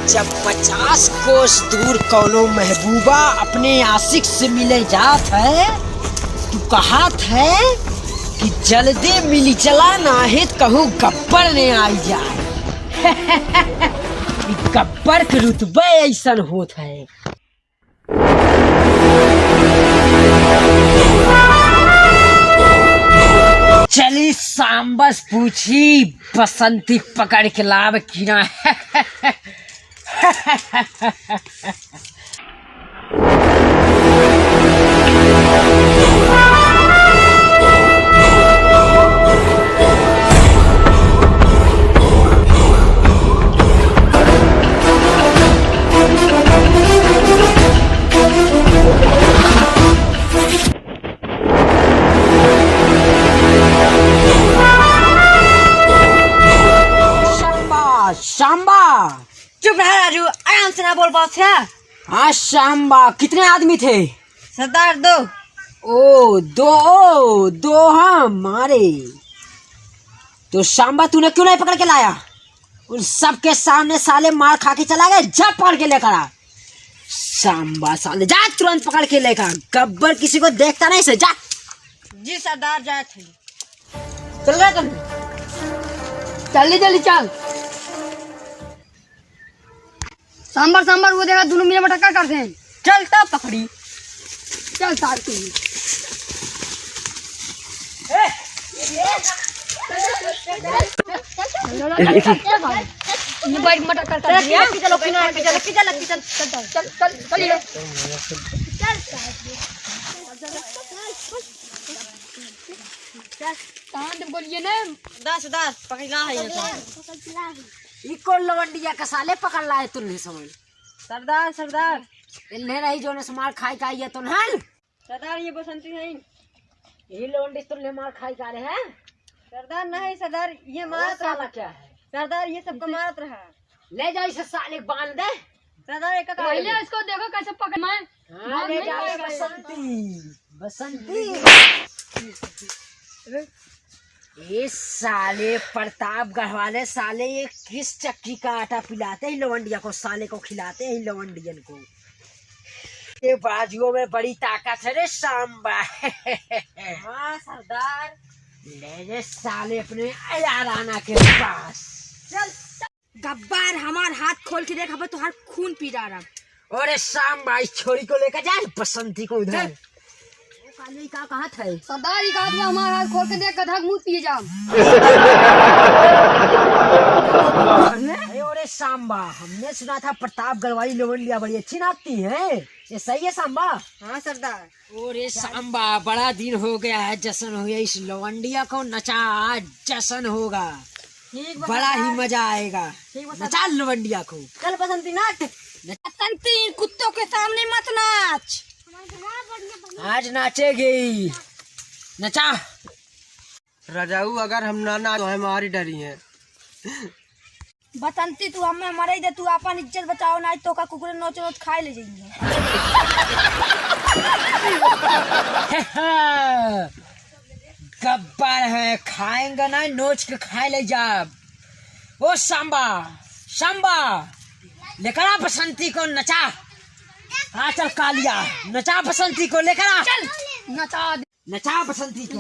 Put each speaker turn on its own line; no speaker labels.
जब 50 कोस दूर कौनो महबूबा अपने आशिक से मिले जात है, तू कहत है कि जल्दी मिली चला नाहित कहूँ गब्बर ने आई जाए। गब्बर के रुतबे ऐसन होत है। चली सांबस पूछी बसंती पकड़ के लाभ किना। शाम्बा,
चुप रहा राजू, आराम से ना बोल बात है।
हाँ शाम्बा, कितने आदमी थे?
सरदार दो।
ओ दो हाँ मारे। तो शाम्बा तूने क्यों नहीं पकड़ के लाया? उन सबके सामने साले मार खा के चला गए। जा पकड़ के लेकर आ। शाम्बा साले जा तुरंत पकड़ के लेकर। गब्बर किसी को देखता नहीं से जा।
जी सरदार जाए थे।
चल रहा तुम, जल्दी चल।
सांबर वो देखा दोनों मिले टक्कर करते हैं। चल तब पकड़ी। चल सार तू। बाइक में टक्कर कर दिया। चल बोलिए ना। सरदार पकड़ा है
इको लवंडिया का साले पकड़ लाए तुमने समझ।
सरदार
इन्हें रही जो ने मार खाई का ये तो नहल।
सरदार ये बसंती नहीं।
यही लवंडी तुमने मार खाई का रहे हैं।
सरदार नहीं सरदार ये मारत
साला
रहा।
क्या है?
सरदार ये सबको मारत रहा।
ले जाओ इसे साले बांध दे।
सरदार एक पहले इसको देखो कैसे पकड़ मैं।
हाँ ले जाओ बसंती। ये साले प्रतापगढ़ वाले साले ये किस चक्की का आटा पिलाते हैं लवंडिया को, साले को खिलाते हैं लवंडियन को। ये बाजुओं में बड़ी ताकत है रे सांबा।
हाँ सरदार
ले जे साले अपने याराना के पास।
चल। गब्बर हमार हाथ खोल के देख, तो हर खून पी जा रहा।
अरे सांबा इस छोरी को लेकर जाए बसंती को उधर। का कहाँ थे?
सरदार ही कहा हमारा हाथ खोल के देख, गधा मुंह पिए जाओ।
अरे सांबा, हमने सुना था प्रतापगढ़ वाली लवंडिया बड़ी अच्छी नाचती है। ये सही है सांबा?
हाँ सरदार।
अरे सांबा, बड़ा दिन हो गया है, जश्न हो गया। इस लवंडिया को नचा, आज जश्न होगा। बड़ा ही मजा आएगा। नचा लवंडिया को।
चल बसंती नाच। बसंती कुत्तों के सामने मत नाच।
आज नाचेगी। नचा।
राजाऊ अगर हम ना ना तो हमारी डरी है।
बसंती तू हमें मरे दे, तू अपन इज्जत बचाओ ना तो का कुकुर नोच नोच खाए ले जाएंगे।
गब्बर है, खाएंगे ना नोच के खाए ले जाब। ओ सांबा लेकर आ बसंती को नचा। हाँ चल कालिया, नचा बसंती को लेकर आ।
चल नचा
नचा बसंती को।